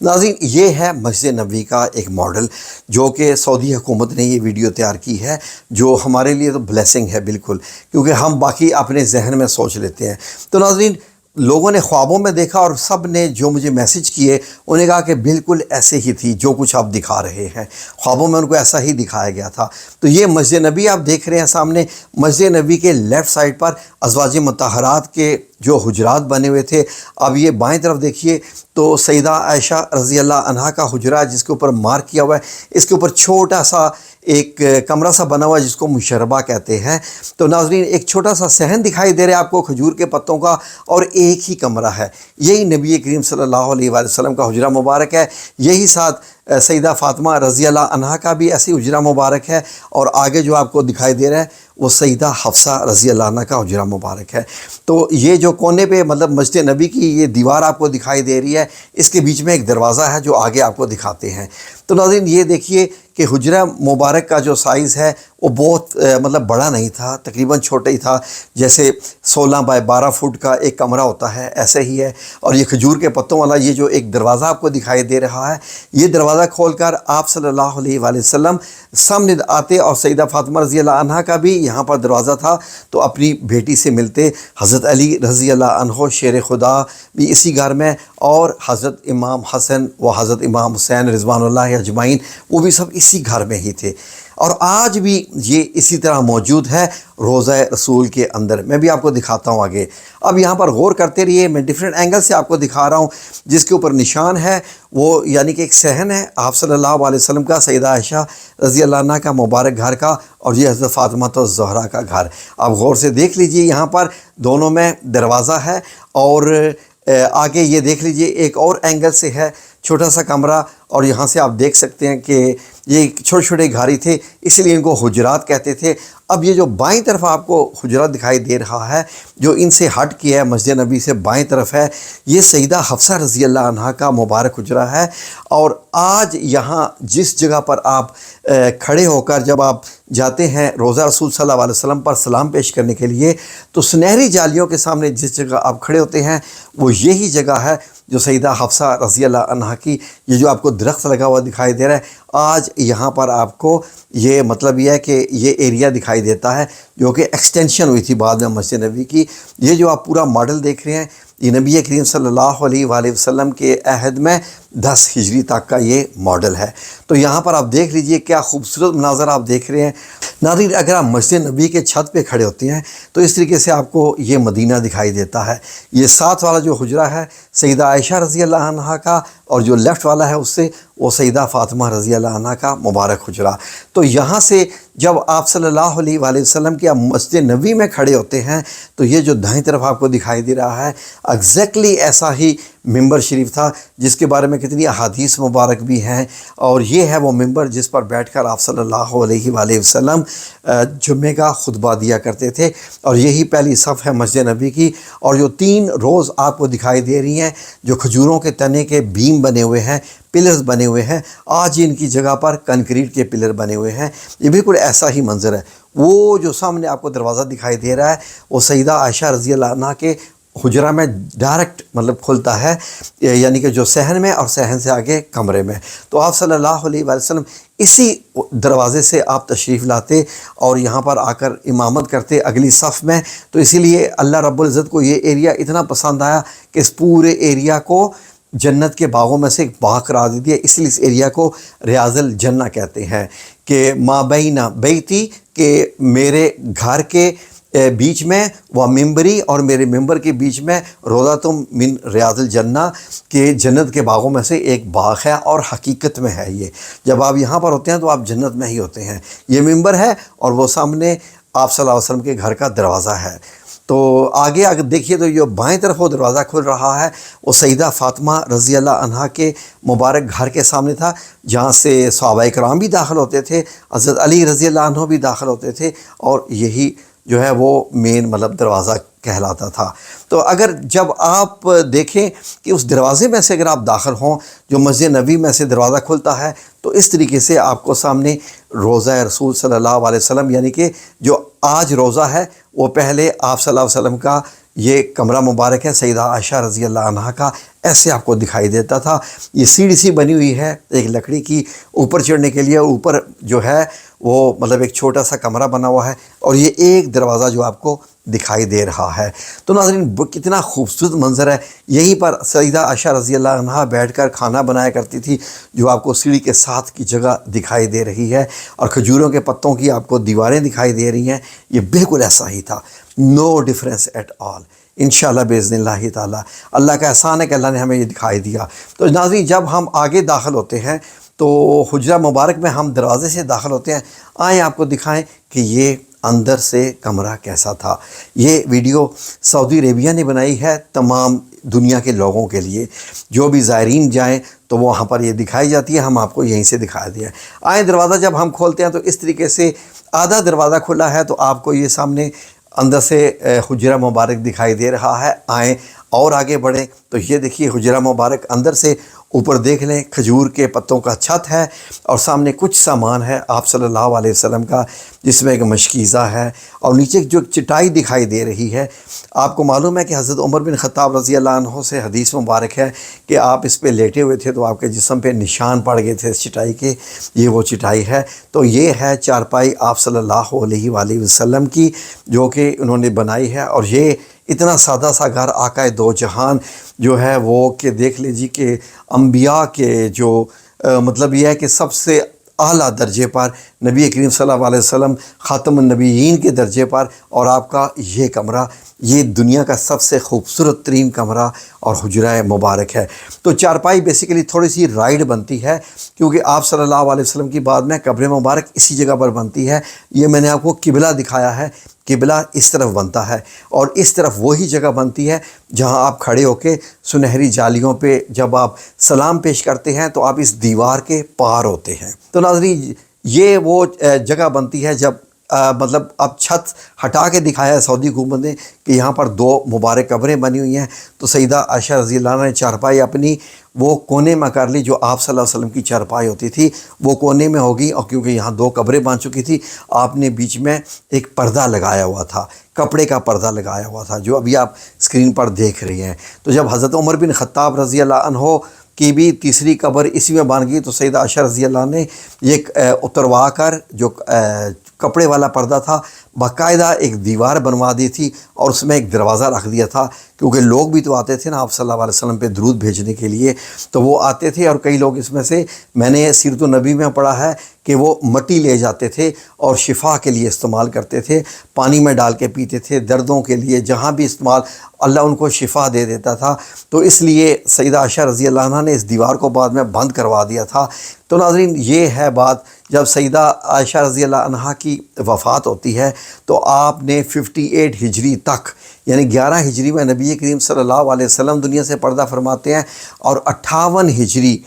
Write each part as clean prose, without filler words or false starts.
ناظرین، یہ ہے مسجد نبوی کا ایک ماڈل جو کہ سعودی حکومت نے یہ ویڈیو تیار کی ہے، جو ہمارے لیے تو بلیسنگ ہے بالکل، کیونکہ ہم باقی اپنے ذہن میں سوچ لیتے ہیں۔ تو ناظرین، لوگوں نے خوابوں میں دیکھا اور سب نے جو مجھے میسج کیے انہوں نے کہا کہ بالکل ایسے ہی تھی جو کچھ آپ دکھا رہے ہیں، خوابوں میں ان کو ایسا ہی دکھایا گیا تھا۔ تو یہ مسجد نبی آپ دیکھ رہے ہیں سامنے۔ مسجد نبی کے لیفٹ سائڈ پر ازواج مطہرات کے جو حجرات بنے ہوئے تھے، اب یہ بائیں طرف دیکھیے تو سیدہ عائشہ رضی اللہ عنہا کا حجرہ ہے جس کے اوپر مارک کیا ہوا ہے، اس کے اوپر چھوٹا سا ایک کمرہ سا بنا ہوا ہے جس کو مشربہ کہتے ہیں۔ تو ناظرین، ایک چھوٹا سا صحن دکھائی دے رہا ہے آپ کو کھجور کے پتوں کا، اور ایک ہی کمرہ ہے۔ یہی نبی کریم صلی اللہ علیہ وآلہ وسلم کا حجرہ مبارک ہے، یہی ساتھ سیدہ فاطمہ رضی اللہ عنہا کا بھی ایسی حجرہ مبارک ہے، اور آگے جو آپ کو دکھائی دے رہا ہے وہ سیدہ حفصہ رضی اللہ عنہ کا حجرہ مبارک ہے۔ تو یہ جو کونے پہ مطلب مسجد نبی کی یہ دیوار آپ کو دکھائی دے رہی ہے، اس کے بیچ میں ایک دروازہ ہے جو آگے آپ کو دکھاتے ہیں۔ تو ناظرین، یہ دیکھیے کہ حجرہ مبارک کا جو سائز ہے وہ بہت مطلب بڑا نہیں تھا، تقریباً چھوٹا ہی تھا، جیسے 16 بائی 12 فٹ کا ایک کمرہ ہوتا ہے ایسے ہی ہے۔ اور یہ کھجور کے پتوں والا یہ جو ایک دروازہ آپ کو دکھائی دے رہا ہے، یہ دروازہ کھول کر آپ صلی اللہ علیہ وآلہ وسلم سامنے آتے، اور سیدہ فاطمہ رضی اللہ عنہا کا بھی یہاں پر دروازہ تھا، تو اپنی بیٹی سے ملتے۔ حضرت علی رضی اللہ عنہ شیر خدا بھی اسی گھر میں، اور حضرت امام حسن و حضرت امام حسین رضوان اللہ اجمعین وہ بھی سب اسی گھر میں ہی تھے، اور آج بھی یہ اسی طرح موجود ہے روضہ رسول کے اندر۔ میں بھی آپ کو دکھاتا ہوں آگے۔ اب یہاں پر غور کرتے رہیے، میں ڈیفرنٹ اینگل سے آپ کو دکھا رہا ہوں۔ جس کے اوپر نشان ہے وہ یعنی کہ ایک صحن ہے آپ صلی اللہ علیہ وسلم کا، سیدہ عائشہ رضی اللہ عنہ کا مبارک گھر کا، اور یہ حضرت فاطمہ الزہرا کا گھر۔ آپ غور سے دیکھ لیجئے، یہاں پر دونوں میں دروازہ ہے، اور آگے یہ دیکھ لیجئے ایک اور اینگل سے ہے چھوٹا سا کمرہ، اور یہاں سے آپ دیکھ سکتے ہیں کہ یہ چھوٹے چھوٹے گھاری تھے، اس لیے ان کو حجرات کہتے تھے۔ اب یہ جو بائیں طرف آپ کو حجرات دکھائی دے رہا ہے، جو ان سے ہٹ کیا ہے مسجد نبی سے بائیں طرف ہے، یہ سیدہ حفصہ رضی اللہ عنہا کا مبارک حجرہ ہے۔ اور آج یہاں جس جگہ پر آپ کھڑے ہو کر جب آپ جاتے ہیں روضہ رسول صلی اللہ علیہ وسلم پر سلام پیش کرنے کے لیے، تو سنہری جالیوں کے سامنے جس جگہ آپ کھڑے ہوتے ہیں وہ یہی جگہ ہے جو سیدہ حفصہ رضی اللہ عنہا کی، یہ جو آپ کو درخت لگا ہوا دکھائی دے رہا ہے، آج یہاں پر آپ کو یہ مطلب یہ ہے کہ یہ ایریا دکھائی دیتا ہے جو کہ ایکسٹینشن ہوئی تھی بعد میں مسجد نبی کی۔ یہ جو آپ پورا ماڈل دیکھ رہے ہیں، یہ نبی کریم صلی اللہ علیہ وآلہ وسلم کے عہد میں 10 ہجری تک کا یہ ماڈل ہے۔ تو یہاں پر آپ دیکھ لیجئے کیا خوبصورت مناظر آپ دیکھ رہے ہیں۔ ناظرین، اگر آپ مسجد نبی کے چھت پہ کھڑے ہوتے ہیں تو اس طریقے سے آپ کو یہ مدینہ دکھائی دیتا ہے۔ یہ ساتھ والا جو حجرہ ہے سیدہ عائشہ رضی اللہ عنہا کا، اور جو لیفٹ والا ہے اس سے وہ سیدہ فاطمہ رضی اللہ عنہا کا مبارک حجرہ۔ تو یہاں سے جب آپ صلی اللہ علیہ وآلہ وسلم کی آپ مسجد نبی میں کھڑے ہوتے ہیں تو یہ جو دائیں طرف آپ کو دکھائی دے رہا ہے ایگزیکٹلی ایسا ہی ممبر شریف تھا، جس کے بارے میں کتنی احادیث مبارک بھی ہیں، اور یہ ہے وہ ممبر جس پر بیٹھ کر آپ صلی اللہ علیہ وآلہ وسلم جمعے کا خطبہ دیا کرتے تھے، اور یہی پہلی صف ہے مسجد نبی کی۔ اور جو 3 روز آپ کو دکھائی دے رہی ہیں جو کھجوروں کے تنے کے بیم بنے ہوئے ہیں، پلرز بنے ہوئے ہیں، آج ان کی جگہ پر کنکریٹ کے پلر بنے ہوئے ہیں۔ یہ بالکل ایسا ہی منظر ہے۔ وہ جو سامنے آپ کو دروازہ دکھائی دے رہا ہے وہ سیدہ عائشہ رضی اللہ عنہا کے حجرہ میں ڈائریکٹ مطلب کھلتا ہے، یعنی کہ جو صحن میں اور صحن سے آگے کمرے میں۔ تو آپ صلی اللہ علیہ وآلہ وسلم اسی دروازے سے آپ تشریف لاتے اور یہاں پر آ کر امامت کرتے اگلی صف میں۔ تو اسی لیے اللہ رب العزت کو یہ ایریا اتنا پسند آیا کہ اس پورے ایریا کو جنت کے باغوں میں سے ایک باغ قرار دے دیا، اس لیے اس ایریا کو ریاض الجنہ کہتے ہیں، کہ ما بین بیتی، کہ میرے گھر کے بیچ میں، و ممبری، اور میرے ممبر کے بیچ میں، روضۃ من ریاض الجنہ، کہ جنت کے باغوں میں سے ایک باغ ہے، اور حقیقت میں ہے یہ۔ جب آپ یہاں پر ہوتے ہیں تو آپ جنت میں ہی ہوتے ہیں۔ یہ ممبر ہے اور وہ سامنے آپ صلی اللہ علیہ وسلم کے گھر کا دروازہ ہے۔ تو آگے اگر دیکھیے تو یہ بائیں طرف وہ دروازہ کھل رہا ہے، وہ سیدہ فاطمہ رضی اللہ عنہا کے مبارک گھر کے سامنے تھا، جہاں سے صحابہ کرام بھی داخل ہوتے تھے، حضرت علی رضی اللہ عنہ بھی داخل ہوتے تھے، اور یہی جو ہے وہ مین مطلب دروازہ کہلاتا تھا۔ تو اگر جب آپ دیکھیں کہ اس دروازے میں سے اگر آپ داخل ہوں جو مسجد نبی میں سے دروازہ کھلتا ہے، تو اس طریقے سے آپ کو سامنے روضہ رسول صلی اللہ علیہ وسلم، یعنی کہ جو آج روضہ ہے وہ پہلے آپ صلی اللہ علیہ وسلم کا یہ کمرہ مبارک ہے سیدہ عائشہ رضی اللہ عنہا کا، ایسے آپ کو دکھائی دیتا تھا۔ یہ سیڑھی سی بنی ہوئی ہے ایک لکڑی کی، اوپر چڑھنے کے لیے اوپر جو ہے وہ مطلب ایک چھوٹا سا کمرہ بنا ہوا ہے، اور یہ ایک دروازہ جو آپ کو دکھائی دے رہا ہے۔ تو ناظرین کتنا خوبصورت منظر ہے۔ یہیں پر سیدہ عائشہ رضی اللہ عنہا بیٹھ کر کھانا بنایا کرتی تھی، جو آپ کو سیڑھی کے ساتھ کی جگہ دکھائی دے رہی ہے، اور کھجوروں کے پتوں کی آپ کو دیواریں دکھائی دے رہی ہیں۔ یہ بالکل ایسا ہی تھا، نو ڈفرینس ایٹ آل۔ انشاءاللہ باذن اللہ تعالیٰ اللہ کا احسان ہے کہ اللہ نے ہمیں یہ دکھائی دیا۔ تو ناظرین جب ہم آگے داخل ہوتے ہیں تو حجرہ مبارک میں ہم دروازے سے داخل ہوتے ہیں، آئیں آپ کو دکھائیں کہ یہ اندر سے کمرہ کیسا تھا۔ یہ ویڈیو سعودی عربیہ نے بنائی ہے تمام دنیا کے لوگوں کے لیے، جو بھی زائرین جائیں تو وہاں پر یہ دکھائی جاتی ہے، ہم آپ کو یہیں سے دکھا دیا ہے۔ آئیں دروازہ جب ہم کھولتے ہیں تو اس طریقے سے آدھا دروازہ کھلا ہے، تو آپ کو یہ سامنے اندر سے حجرہ مبارک دکھائی دے رہا ہے۔ آئیں اور آگے بڑھیں تو یہ دیکھیے حجرہ مبارک اندر سے اوپر دیکھ لیں، کھجور کے پتوں کا چھت ہے، اور سامنے کچھ سامان ہے آپ صلی اللہ علیہ وسلم کا، جس میں ایک مشکیزہ ہے، اور نیچے جو چٹائی دکھائی دے رہی ہے۔ آپ کو معلوم ہے کہ حضرت عمر بن خطاب رضی اللہ عنہ سے حدیث مبارک ہے کہ آپ اس پہ لیٹے ہوئے تھے تو آپ کے جسم پہ نشان پڑ گئے تھے اس چٹائی کے، یہ وہ چٹائی ہے۔ تو یہ ہے چارپائی آپ صلی اللہ علیہ وآلہ وسلم کی، جو کہ انہوں نے بنائی ہے، اور یہ اتنا سادہ سا گھر آقا دو جہان جو ہے وہ کہ دیکھ لیجیے کہ انبیاء کے جو مطلب یہ ہے کہ سب سے اعلیٰ درجے پر نبی کریم صلی اللہ علیہ وسلم خاتم النبیین کے درجے پر، اور آپ کا یہ کمرہ یہ دنیا کا سب سے خوبصورت ترین کمرہ اور حجرہ مبارک ہے۔ تو چارپائی بیسیکلی تھوڑی سی رائڈ بنتی ہے، کیونکہ آپ صلی اللہ علیہ وسلم کی بعد میں قبر مبارک اسی جگہ پر بنتی ہے۔ یہ میں نے آپ کو قبلہ دکھایا ہے، قبلہ اس طرف بنتا ہے، اور اس طرف وہی جگہ بنتی ہے جہاں آپ کھڑے ہو کے سنہری جالیوں پہ جب آپ سلام پیش کرتے ہیں تو آپ اس دیوار کے پار ہوتے ہیں۔ تو ناظرین یہ وہ جگہ بنتی ہے جب مطلب اب چھت ہٹا کے دکھایا ہے سعودی حکومت نے کہ یہاں پر دو مبارک قبریں بنی ہوئی ہیں، تو سیدہ عائشہ رضی اللہ عنہ نے چارپائی اپنی وہ کونے میں کر لی، جو آپ صلی اللہ علیہ وسلم کی چارپائی ہوتی تھی وہ کونے میں ہوگی، اور کیونکہ یہاں دو قبریں بن چکی تھی آپ نے بیچ میں ایک پردہ لگایا ہوا تھا، کپڑے کا پردہ لگایا ہوا تھا، جو ابھی آپ اسکرین پر دیکھ رہے ہیں۔ تو جب حضرت عمر بن خطاب رضی اللہ عنہ کی بھی تیسری قبر اسی میں بن گئی، تو سیدہ عائشہ رضی اللہ عنہ نے یہ اتروا کر جو کپڑے والا پردہ تھا باقاعدہ ایک دیوار بنوا دی تھی، اور اس میں ایک دروازہ رکھ دیا تھا، کیونکہ لوگ بھی تو آتے تھے نا آپ صلی اللہ علیہ وسلم پہ درود بھیجنے کے لیے، تو وہ آتے تھے، اور کئی لوگ اس میں سے میں نے سیرت النبی میں پڑھا ہے کہ وہ مٹی لے جاتے تھے اور شفا کے لیے استعمال کرتے تھے، پانی میں ڈال کے پیتے تھے، دردوں کے لیے جہاں بھی استعمال، اللہ ان کو شفا دے دیتا تھا۔ تو اس لیے سیدہ عائشہ رضی اللہ عنہ نے اس دیوار کو بعد میں بند کروا دیا تھا۔ تو ناظرین یہ ہے بات، جب سیدہ عائشہ رضی اللہ عنہا کی وفات ہوتی ہے تو آپ نے 58 ہجری تک، یعنی 11 ہجری میں نبی کریم صلی اللہ علیہ وسلم دنیا سے پردہ فرماتے ہیں، اور 58 ہجری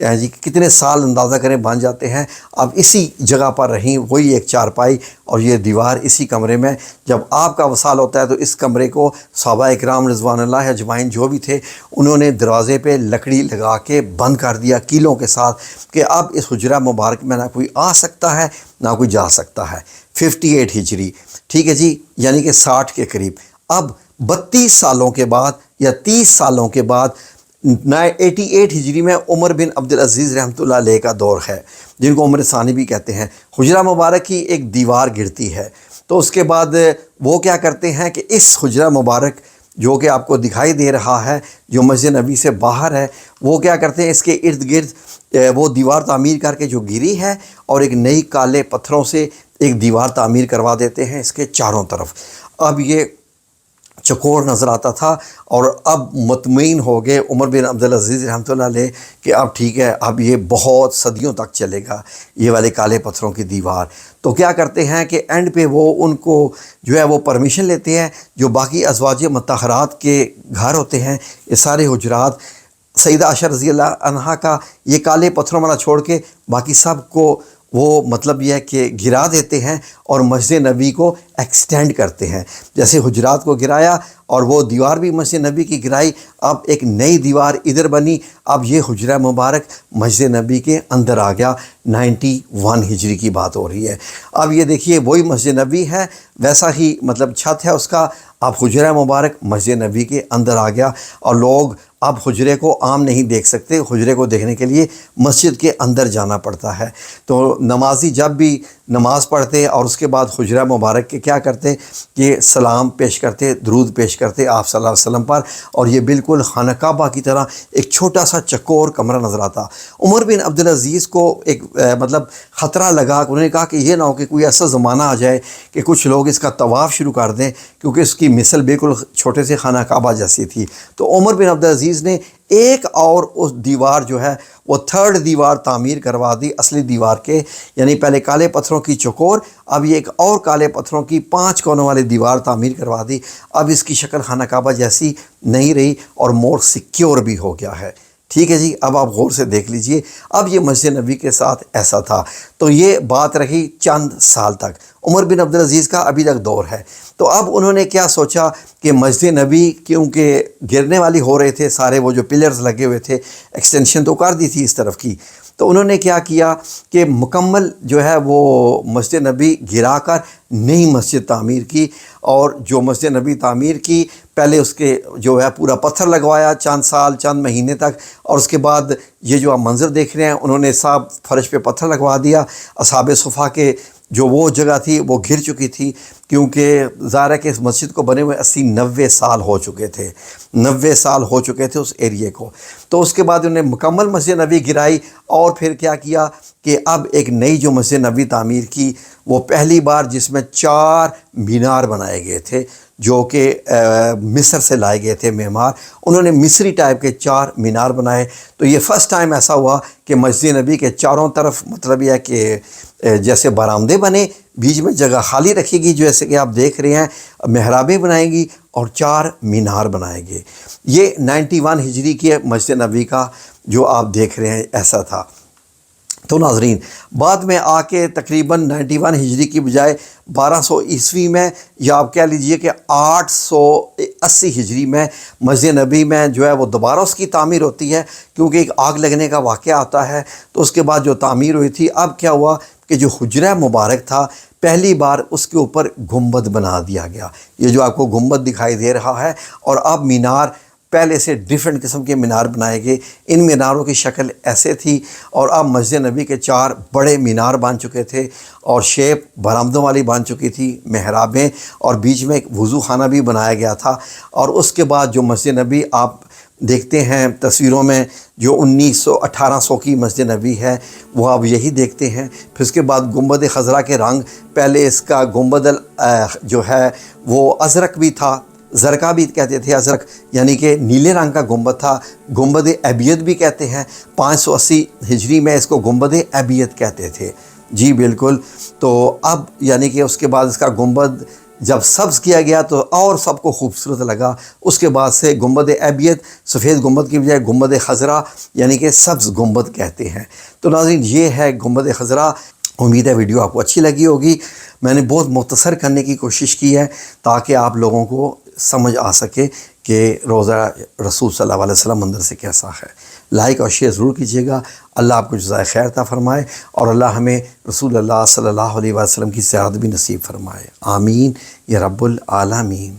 یعنی کتنے سال اندازہ کریں بن جاتے ہیں، اب اسی جگہ پر رہیں، وہی ایک چارپائی اور یہ دیوار اسی کمرے میں۔ جب آپ کا وصال ہوتا ہے تو اس کمرے کو صحابہ اکرام رضوان اللہ اجمعین جو بھی تھے انہوں نے دروازے پہ لکڑی لگا کے بند کر دیا کیلوں کے ساتھ، کہ اب اس حجرہ مبارک میں نہ کوئی آ سکتا ہے نہ کوئی جا سکتا ہے۔ 58 ہجری، ٹھیک ہے جی، یعنی کہ 60 کے قریب۔ اب 32 سالوں کے بعد یا 30 سالوں کے بعد 88 ہجری میں عمر بن عبدالعزیز رحمۃ اللہ علیہ کا دور ہے، جن کو عمر ثانی بھی کہتے ہیں۔ حجرہ مبارک کی ایک دیوار گرتی ہے، تو اس کے بعد وہ کیا کرتے ہیں کہ اس حجرہ مبارک جو کہ آپ کو دکھائی دے رہا ہے جو مسجد نبی سے باہر ہے، وہ کیا کرتے ہیں اس کے ارد گرد وہ دیوار تعمیر کر کے جو گری ہے، اور ایک نئی کالے پتھروں سے ایک دیوار تعمیر کروا دیتے ہیں اس کے چاروں طرف۔ اب یہ چکور نظر آتا تھا، اور اب مطمئن ہو گئے عمر بن عبدالعزیز رحمۃ اللہ علیہ کہ اب ٹھیک ہے، اب یہ بہت صدیوں تک چلے گا یہ والے کالے پتھروں کی دیوار۔ تو کیا کرتے ہیں کہ اینڈ پہ وہ ان کو جو ہے وہ پرمیشن لیتے ہیں، جو باقی ازواج مطہرات کے گھر ہوتے ہیں یہ سارے حجرات، سیدہ عائشہ رضی اللہ عنہا کا یہ کالے پتھروں والا چھوڑ کے باقی سب کو وہ مطلب یہ ہے کہ گرا دیتے ہیں اور مسجد نبی کو ایکسٹینڈ کرتے ہیں۔ جیسے حجرات کو گرایا اور وہ دیوار بھی مسجد نبی کی گرائی، اب ایک نئی دیوار ادھر بنی، اب یہ حجرہ مبارک مسجد نبی کے اندر آ گیا۔ 91 ہجری کی بات ہو رہی ہے۔ اب یہ دیکھیے وہی مسجد نبی ہے، ویسا ہی مطلب چھت ہے اس کا، اب حجرہ مبارک مسجد نبی کے اندر آ گیا اور لوگ اب حجرے کو عام نہیں دیکھ سکتے، حجرے کو دیکھنے کے لیے مسجد کے اندر جانا پڑتا ہے۔ تو نمازی جب بھی نماز پڑھتے اور اس کے بعد حجرہ مبارک کے کیا کرتے کہ سلام پیش کرتے، درود پیش کرتے آپ صلی اللہ علیہ وسلم پر، اور یہ بالکل خانہ کعبہ کی طرح ایک چھوٹا سا چکور کمرہ نظر آتا۔ عمر بن عبدالعزیز کو ایک مطلب خطرہ لگا، انہوں نے کہا کہ یہ نہ ہو کہ کوئی ایسا زمانہ آ جائے کہ کچھ لوگ اس کا طواف شروع کر دیں، کیونکہ اس کی مثل بالکل چھوٹے سے خانہ کعبہ جیسی تھی۔ تو عمر بن عبدالعزیز نے ایک اور اس دیوار جو ہے وہ تھرڈ دیوار تعمیر کروا دی اصلی دیوار کے، یعنی پہلے کالے پتھروں کی چوکور، اب یہ ایک اور کالے پتھروں کی 5 کونوں والی دیوار تعمیر کروا دی۔ اب اس کی شکل خانہ کعبہ جیسی نہیں رہی اور مور سیکیور بھی ہو گیا ہے۔ ٹھیک ہے جی، اب آپ غور سے دیکھ لیجئے، اب یہ مسجد نبی کے ساتھ ایسا تھا۔ تو یہ بات رہی چند سال تک، عمر بن عبدالعزیز کا ابھی تک دور ہے۔ تو اب انہوں نے کیا سوچا کہ مسجد نبی کیونکہ گرنے والی ہو رہے تھے، سارے وہ جو پلرز لگے ہوئے تھے، ایکسٹینشن تو کر دی تھی اس طرف کی، تو انہوں نے کیا کیا کہ مکمل جو ہے وہ مسجد نبی گرا کر نئی مسجد تعمیر کی، اور جو مسجد نبی تعمیر کی پہلے اس کے جو ہے پورا پتھر لگوایا چند سال چند مہینے تک، اور اس کے بعد یہ جو آپ منظر دیکھ رہے ہیں انہوں نے صاحب فرش پہ پتھر لگوا دیا۔ اصحاب صفا کے جو وہ جگہ تھی وہ گر چکی تھی، کیونکہ ظاہر ہے کہ اس مسجد کو بنے ہوئے 80-90 سال ہو چکے تھے، 90 سال ہو چکے تھے اس ایریے کو۔ تو اس کے بعد انہوں نے مکمل مسجد نبی گرائی، اور پھر کیا کیا کہ اب ایک نئی جو مسجد نبی تعمیر کی، وہ پہلی بار جس میں 4 مینار بنائے گئے تھے، جو کہ مصر سے لائے گئے تھے معمار، انہوں نے مصری ٹائپ کے 4 مینار بنائے۔ تو یہ فرسٹ ٹائم ایسا ہوا کہ مسجد نبی کے چاروں طرف مطلب یہ ہے کہ جیسے برآمدے بنے، بیچ میں جگہ خالی رکھے گی جیسے کہ آپ دیکھ رہے ہیں، محرابیں بنائیں گی اور 4 مینار بنائے گے۔ یہ 91 ہجری کی مسجد نبی کا جو آپ دیکھ رہے ہیں ایسا تھا۔ تو ناظرین، بعد میں آ کے تقریباً 91 ہجری کی بجائے 1200 عیسوی میں، یا آپ کہہ لیجئے کہ 880 ہجری میں مسجد نبی میں جو ہے وہ دوبارہ اس کی تعمیر ہوتی ہے، کیونکہ ایک آگ لگنے کا واقعہ آتا ہے۔ تو اس کے بعد جو تعمیر ہوئی تھی، اب کیا ہوا کہ جو حجرہ مبارک تھا پہلی بار اس کے اوپر گنبد بنا دیا گیا، یہ جو آپ کو گنبد دکھائی دے رہا ہے، اور اب مینار پہلے سے ڈیفرنٹ قسم کے مینار بنائے گئے۔ ان میناروں کی شکل ایسے تھی، اور اب مسجد نبی کے 4 بڑے مینار بن چکے تھے، اور شیپ برآمدوں والی بن چکی تھی، محرابیں، اور بیچ میں ایک وضو خانہ بھی بنایا گیا تھا۔ اور اس کے بعد جو مسجد نبی آپ دیکھتے ہیں تصویروں میں، جو 1800 کی مسجد نبی ہے، وہ آپ یہی دیکھتے ہیں۔ پھر اس کے بعد گنبد خضرا کے رنگ، پہلے اس کا گنبد جو ہے وہ ازرق بھی تھا، زرقہ بھی کہتے تھے، ازرق یعنی کہ نیلے رنگ کا گنبد تھا، گنبد ابیض بھی کہتے ہیں۔ 580 ہجری میں اس کو گنبد ابیض کہتے تھے، جی بالکل۔ تو اب یعنی کہ اس کے بعد اس کا گنبد جب سبز کیا گیا تو اور سب کو خوبصورت لگا۔ اس کے بعد سے گنبد ابیض، سفید گنبد کی بجائے گنبد خضرا یعنی کہ سبز گنبد کہتے ہیں۔ تو ناظرین، یہ ہے گنبد خضرا۔ امید ہے ویڈیو آپ کو اچھی لگی ہوگی۔ میں نے بہت مختصر کرنے کی کوشش کی ہے تاکہ آپ لوگوں کو سمجھ آ سکے کہ روضہ رسول صلی اللہ علیہ وسلم اندر سے کیسا ہے۔ لائک اور شیئر ضرور کیجیے گا۔ اللہ آپ کو جزائے خیر عطا فرمائے، اور اللہ ہمیں رسول اللہ صلی اللہ علیہ وسلم کی زیارت بھی نصیب فرمائے۔ آمین یا رب العالمین۔